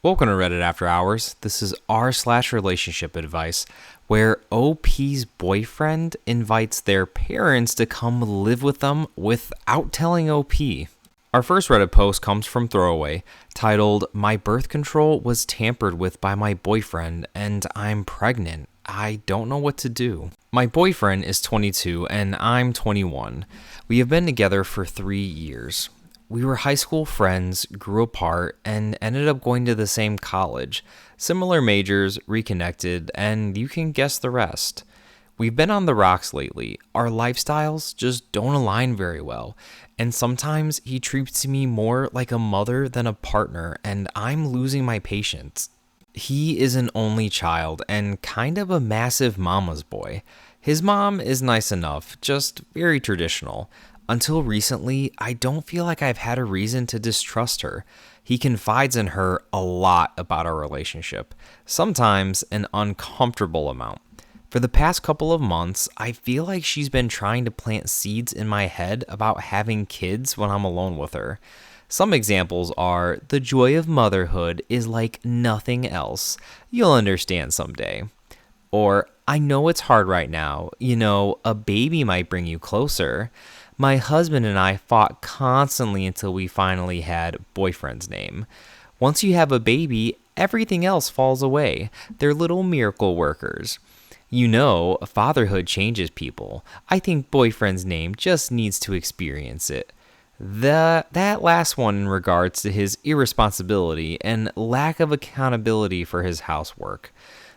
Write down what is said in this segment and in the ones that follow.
Welcome to Reddit After Hours. This is r/relationship advice, where OP's boyfriend invites their parents to come live with them without telling OP. Our first Reddit post comes from Throwaway, titled, "My birth control was tampered with by my boyfriend and I'm pregnant. I don't know what to do." My boyfriend is 22 and I'm 21. We have been together for 3 years. We were high school friends, grew apart, and ended up going to the same college. Similar majors, reconnected, and you can guess the rest. We've been on the rocks lately. Our lifestyles just don't align very well, and sometimes he treats me more like a mother than a partner, and I'm losing my patience. He is an only child and kind of a massive mama's boy. His mom is nice enough, just very traditional. Until recently, I don't feel like I've had a reason to distrust her. He confides in her a lot about our relationship, sometimes an uncomfortable amount. For the past couple of months, I feel like she's been trying to plant seeds in my head about having kids when I'm alone with her. Some examples are, the joy of motherhood is like nothing else. You'll understand someday. Or, I know it's hard right now. A baby might bring you closer. My husband and I fought constantly until we finally had boyfriend's name. Once you have a baby, everything else falls away. They're little miracle workers. Fatherhood changes people. I think boyfriend's name just needs to experience it. That last one in regards to his irresponsibility and lack of accountability for his housework.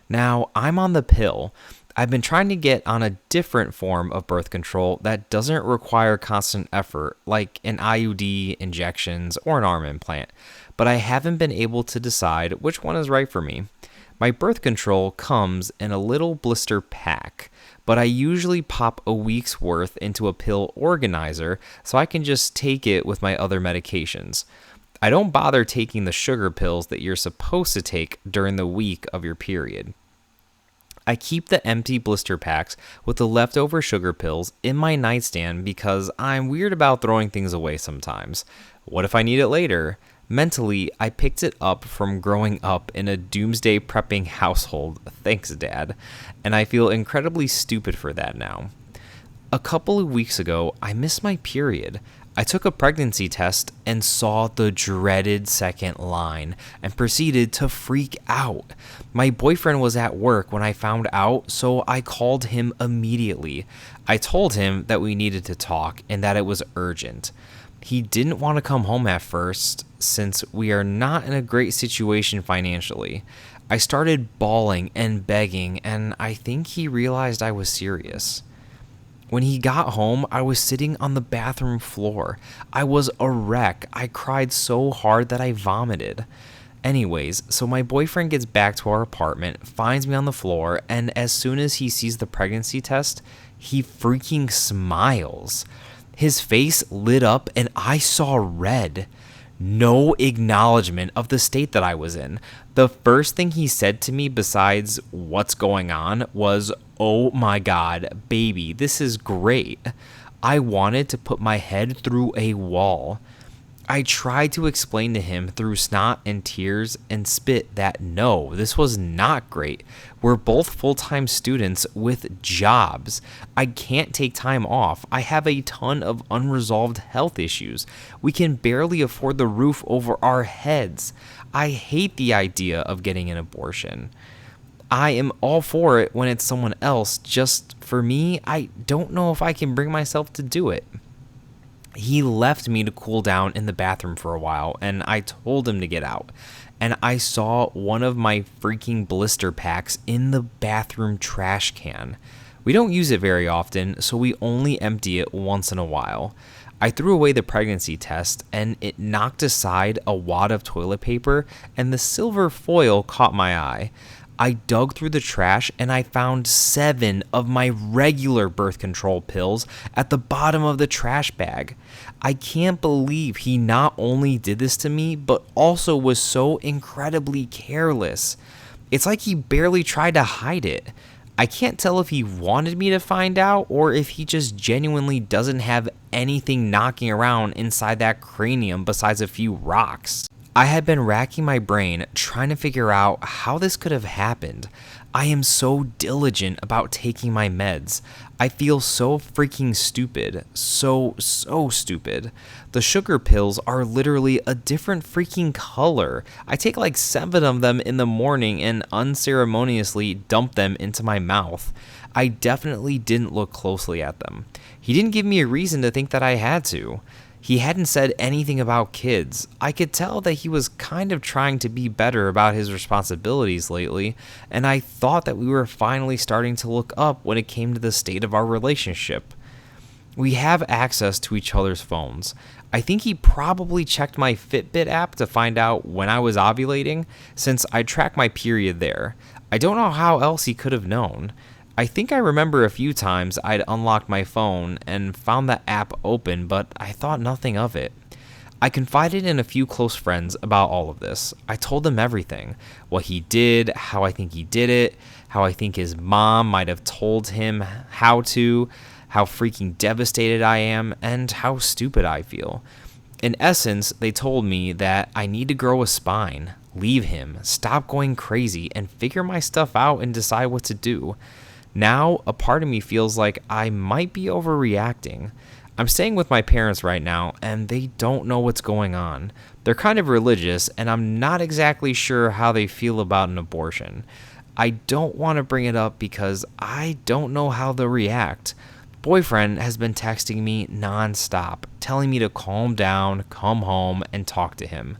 Now, I'm on the pill. I've been trying to get on a different form of birth control that doesn't require constant effort, like an IUD, injections, or an arm implant, but I haven't been able to decide which one is right for me. My birth control comes in a little blister pack, but I usually pop a week's worth into a pill organizer so I can just take it with my other medications. I don't bother taking the sugar pills that you're supposed to take during the week of your period. I keep the empty blister packs with the leftover sugar pills in my nightstand because I'm weird about throwing things away sometimes. What if I need it later? Mentally, I picked it up from growing up in a doomsday prepping household, thanks Dad, and I feel incredibly stupid for that now. A couple of weeks ago, I missed my period. I took a pregnancy test and saw the dreaded second line and proceeded to freak out. My boyfriend was at work when I found out, so I called him immediately. I told him that we needed to talk and that it was urgent. He didn't want to come home at first since we are not in a great situation financially. I started bawling and begging, and I think he realized I was serious. When he got home, I was sitting on the bathroom floor. I was a wreck. I cried so hard that I vomited. Anyways, so my boyfriend gets back to our apartment, finds me on the floor, and as soon as he sees the pregnancy test, he freaking smiles. His face lit up and I saw red. No acknowledgement of the state that I was in. The first thing he said to me besides "what's going on" was, "Oh my God, baby, this is great." I wanted to put my head through a wall. I tried to explain to him through snot and tears and spit that no, this was not great. We're both full-time students with jobs. I can't take time off. I have a ton of unresolved health issues. We can barely afford the roof over our heads. I hate the idea of getting an abortion. I am all for it when it's someone else. Just for me, I don't know if I can bring myself to do it. He left me to cool down in the bathroom for a while, and I told him to get out. And I saw one of my freaking blister packs in the bathroom trash can. We don't use it very often, so we only empty it once in a while. I threw away the pregnancy test, and it knocked aside a wad of toilet paper, and the silver foil caught my eye. I dug through the trash and I found 7 of my regular birth control pills at the bottom of the trash bag. I can't believe he not only did this to me, but also was so incredibly careless. It's like he barely tried to hide it. I can't tell if he wanted me to find out or if he just genuinely doesn't have anything knocking around inside that cranium besides a few rocks. I had been racking my brain trying to figure out how this could have happened. I am so diligent about taking my meds. I feel so freaking stupid. So stupid. The sugar pills are literally a different freaking color. I take like 7 of them in the morning and unceremoniously dump them into my mouth. I definitely didn't look closely at them. He didn't give me a reason to think that I had to. He hadn't said anything about kids. I could tell that he was kind of trying to be better about his responsibilities lately, and I thought that we were finally starting to look up when it came to the state of our relationship. We have access to each other's phones. I think he probably checked my Fitbit app to find out when I was ovulating, since I track my period there. I don't know how else he could have known. I think I remember a few times I'd unlocked my phone and found the app open, but I thought nothing of it. I confided in a few close friends about all of this. I told them everything. What he did, how I think he did it, how I think his mom might have told him how freaking devastated I am, and how stupid I feel. In essence, they told me that I need to grow a spine, leave him, stop going crazy, and figure my stuff out and decide what to do. Now, a part of me feels like I might be overreacting. I'm staying with my parents right now, and they don't know what's going on. They're kind of religious, and I'm not exactly sure how they feel about an abortion. I don't want to bring it up because I don't know how they'll react. Boyfriend has been texting me nonstop, telling me to calm down, come home, and talk to him.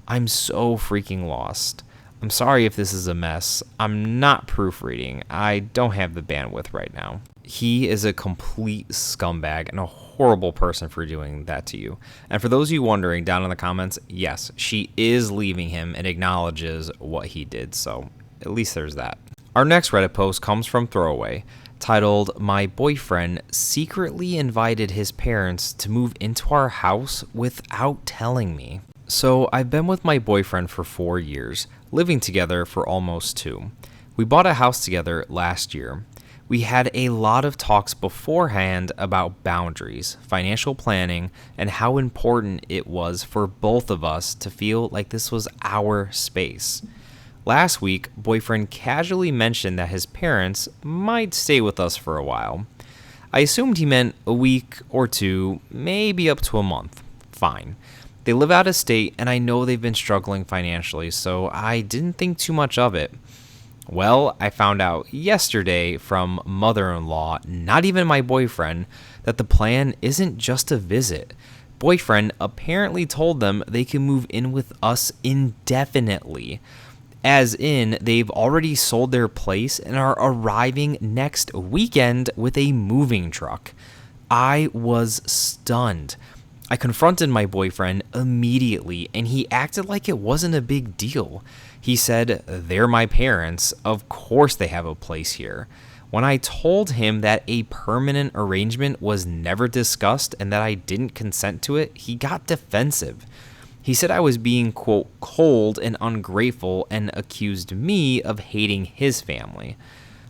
I'm so freaking lost. I'm sorry if this is a mess. I'm not proofreading. I don't have the bandwidth right now. He is a complete scumbag and a horrible person for doing that to you. And for those of you wondering down in the comments, yes, she is leaving him and acknowledges what he did. So at least there's that. Our next Reddit post comes from Throwaway, titled, "My boyfriend secretly invited his parents to move into our house without telling me." So I've been with my boyfriend for 4 years, living together for almost 2. We bought a house together last year. We had a lot of talks beforehand about boundaries, financial planning, and how important it was for both of us to feel like this was our space. Last week, boyfriend casually mentioned that his parents might stay with us for a while. I assumed he meant a week or 2, maybe up to a month. Fine. They live out of state, and I know they've been struggling financially, so I didn't think too much of it. Well, I found out yesterday from mother-in-law, not even my boyfriend, that the plan isn't just a visit. Boyfriend apparently told them they can move in with us indefinitely. As in, they've already sold their place and are arriving next weekend with a moving truck. I was stunned. I confronted my boyfriend immediately, and he acted like it wasn't a big deal. He said, "They're my parents. Of course they have a place here." When I told him that a permanent arrangement was never discussed and that I didn't consent to it, he got defensive. He said I was being, quote, cold and ungrateful, and accused me of hating his family.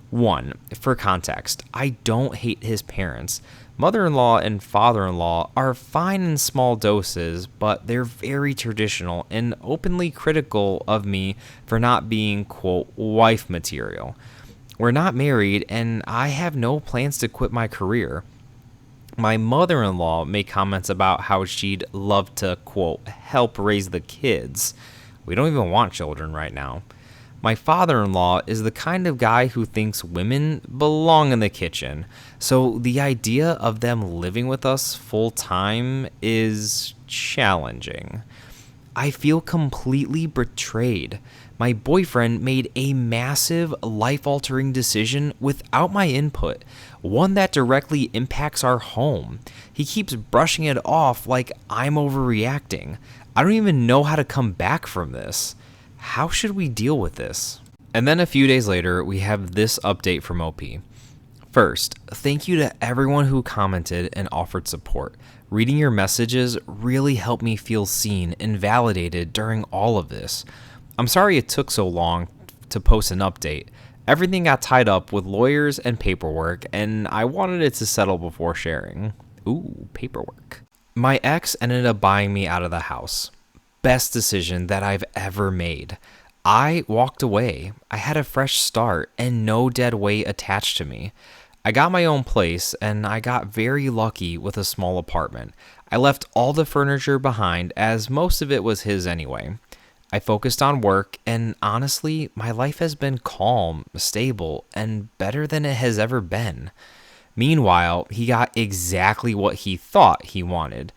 1, for context, I don't hate his parents. Mother-in-law and father-in-law are fine in small doses, but they're very traditional and openly critical of me for not being, quote, wife material. We're not married, and I have no plans to quit my career. My mother-in-law made comments about how she'd love to, quote, help raise the kids. We don't even want children right now. My father-in-law is the kind of guy who thinks women belong in the kitchen, so the idea of them living with us full-time is challenging. I feel completely betrayed. My boyfriend made a massive, life-altering decision without my input, one that directly impacts our home. He keeps brushing it off like I'm overreacting. I don't even know how to come back from this. How should we deal with this? And then a few days later, we have this update from OP. First, thank you to everyone who commented and offered support. Reading your messages really helped me feel seen and validated during all of this. I'm sorry it took so long to post an update. Everything got tied up with lawyers and paperwork, and I wanted it to settle before sharing. Ooh, paperwork. My ex ended up buying me out of the house. best decision that I've ever made. I walked away. I had a fresh start and no dead weight attached to me. I got my own place and I got very lucky with a small apartment. I left all the furniture behind as most of it was his anyway. I focused on work, and honestly, my life has been calm, stable, and better than it has ever been. Meanwhile, he got exactly what he thought he wanted: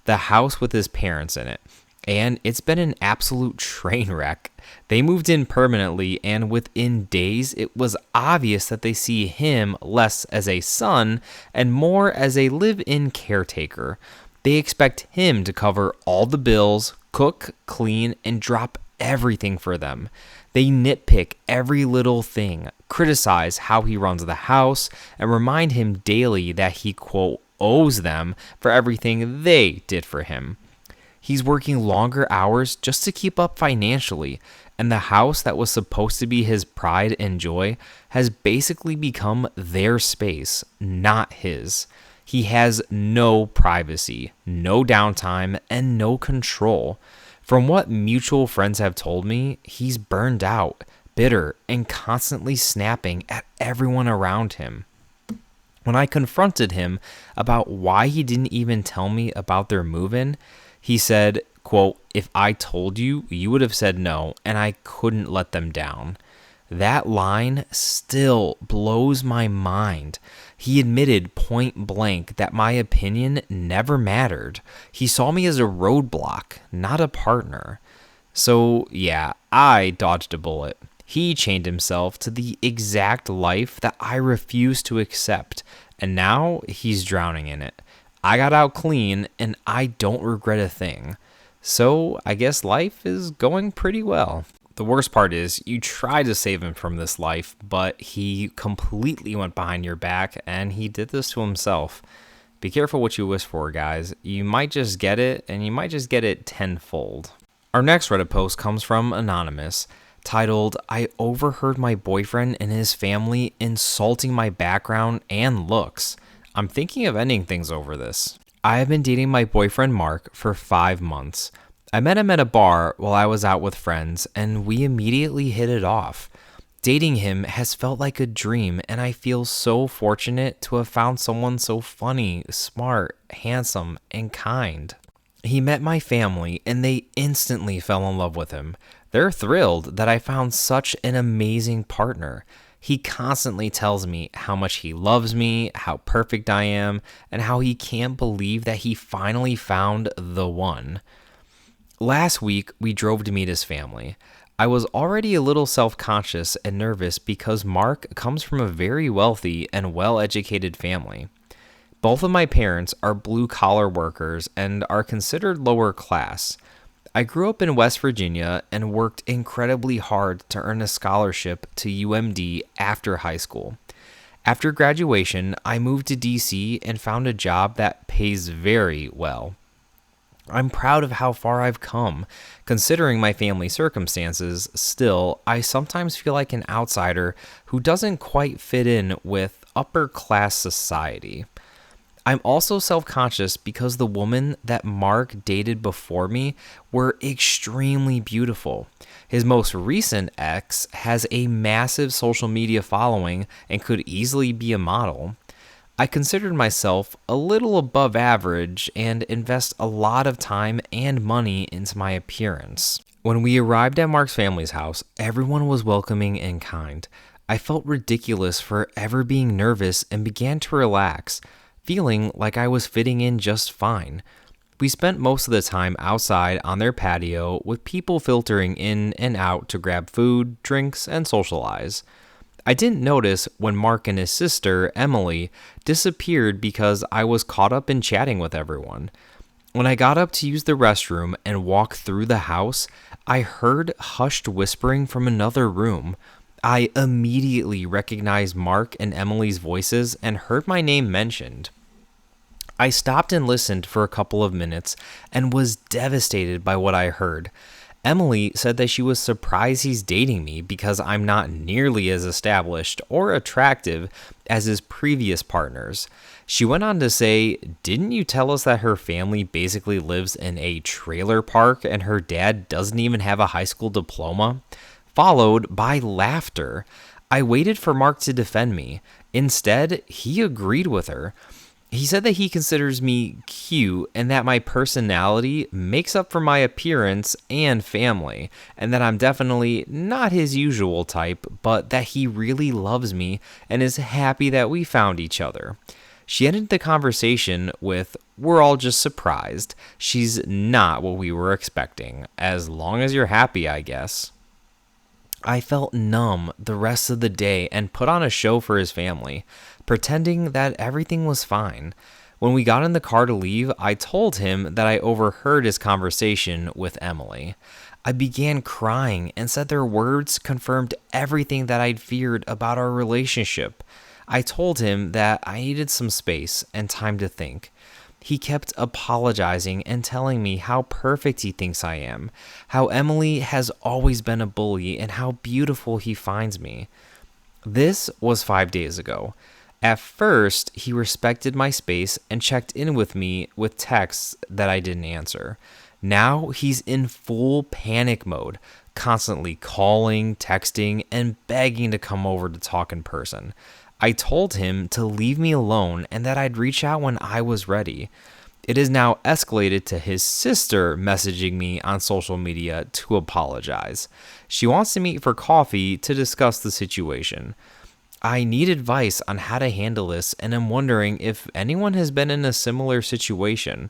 the house with his parents in it. And it's been an absolute train wreck. They moved in permanently, and within days, it was obvious that they see him less as a son and more as a live-in caretaker. They expect him to cover all the bills, cook, clean, and drop everything for them. They nitpick every little thing, criticize how he runs the house, and remind him daily that he, quote, owes them for everything they did for him. He's working longer hours just to keep up financially, and the house that was supposed to be his pride and joy has basically become their space, not his. He has no privacy, no downtime, and no control. From what mutual friends have told me, he's burned out, bitter, and constantly snapping at everyone around him. When I confronted him about why he didn't even tell me about their move-in, he said, quote, "If I told you, you would have said no, and I couldn't let them down." That line still blows my mind. He admitted point blank that my opinion never mattered. He saw me as a roadblock, not a partner. So yeah, I dodged a bullet. He chained himself to the exact life that I refused to accept, and now he's drowning in it. I got out clean, and I don't regret a thing. So I guess life is going pretty well. The worst part is you tried to save him from this life, but he completely went behind your back, and he did this to himself. Be careful what you wish for, guys. You might just get it, and you might just get it tenfold. Our next Reddit post comes from Anonymous, titled, "I overheard my boyfriend and his family insulting my background and looks. I'm thinking of ending things over this. I have been dating my boyfriend Mark for 5 months. I met him at a bar while I was out with friends, and we immediately hit it off. Dating him has felt like a dream, and I feel so fortunate to have found someone so funny, smart, handsome, and kind. He met my family, and they instantly fell in love with him. They're thrilled that I found such an amazing partner. He constantly tells me how much he loves me, how perfect I am, and how he can't believe that he finally found the one. Last week, we drove to meet his family. I was already a little self-conscious and nervous because Mark comes from a very wealthy and well-educated family. Both of my parents are blue-collar workers and are considered lower class. I grew up in West Virginia and worked incredibly hard to earn a scholarship to UMD after high school. After graduation, I moved to DC and found a job that pays very well. I'm proud of how far I've come. Considering my family circumstances, still, I sometimes feel like an outsider who doesn't quite fit in with upper class society. I'm also self-conscious because the women that Mark dated before me were extremely beautiful. His most recent ex has a massive social media following and could easily be a model. I considered myself a little above average and invest a lot of time and money into my appearance. When we arrived at Mark's family's house, everyone was welcoming and kind. I felt ridiculous for ever being nervous and began to relax, feeling like I was fitting in just fine. We spent most of the time outside on their patio with people filtering in and out to grab food, drinks, and socialize. I didn't notice when Mark and his sister, Emily, disappeared because I was caught up in chatting with everyone. When I got up to use the restroom and walk through the house, I heard hushed whispering from another room. I immediately recognized Mark and Emily's voices and heard my name mentioned. I stopped and listened for a couple of minutes and was devastated by what I heard. Emily said that she was surprised he's dating me because I'm not nearly as established or attractive as his previous partners. She went on to say, "Didn't you tell us that her family basically lives in a trailer park and her dad doesn't even have a high school diploma?" Followed by laughter. I waited for Mark to defend me. Instead, he agreed with her. He said that he considers me cute and that my personality makes up for my appearance and family, and that I'm definitely not his usual type, but that he really loves me and is happy that we found each other. She ended the conversation with, "We're all just surprised. She's not what we were expecting. As long as you're happy, I guess." I felt numb the rest of the day and put on a show for his family, pretending that everything was fine. When we got in the car to leave, I told him that I overheard his conversation with Emily. I began crying and said their words confirmed everything that I'd feared about our relationship. I told him that I needed some space and time to think. He kept apologizing and telling me how perfect he thinks I am, how Emily has always been a bully, and how beautiful he finds me. This was 5 days ago. At first, he respected my space and checked in with me with texts that I didn't answer. Now he's in full panic mode, constantly calling, texting, and begging to come over to talk in person. I told him to leave me alone and that I'd reach out when I was ready. It is now escalated to his sister messaging me on social media to apologize. She wants to meet for coffee to discuss the situation. I need advice on how to handle this, and I'm wondering if anyone has been in a similar situation.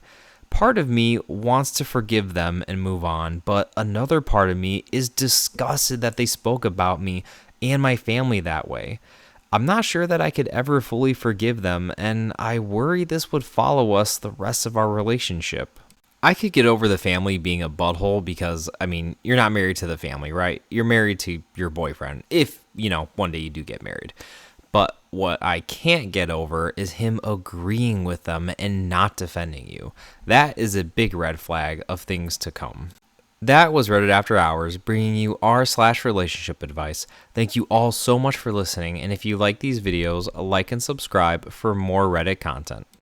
Part of me wants to forgive them and move on, but another part of me is disgusted that they spoke about me and my family that way. I'm not sure that I could ever fully forgive them, and I worry this would follow us the rest of our relationship. I could get over the family being a butthole because, you're not married to the family, right? You're married to your boyfriend, if, one day you do get married. But what I can't get over is him agreeing with them and not defending you. That is a big red flag of things to come. That was Reddit After Hours, bringing you r/relationship advice. Thank you all so much for listening, and if you like these videos, like and subscribe for more Reddit content.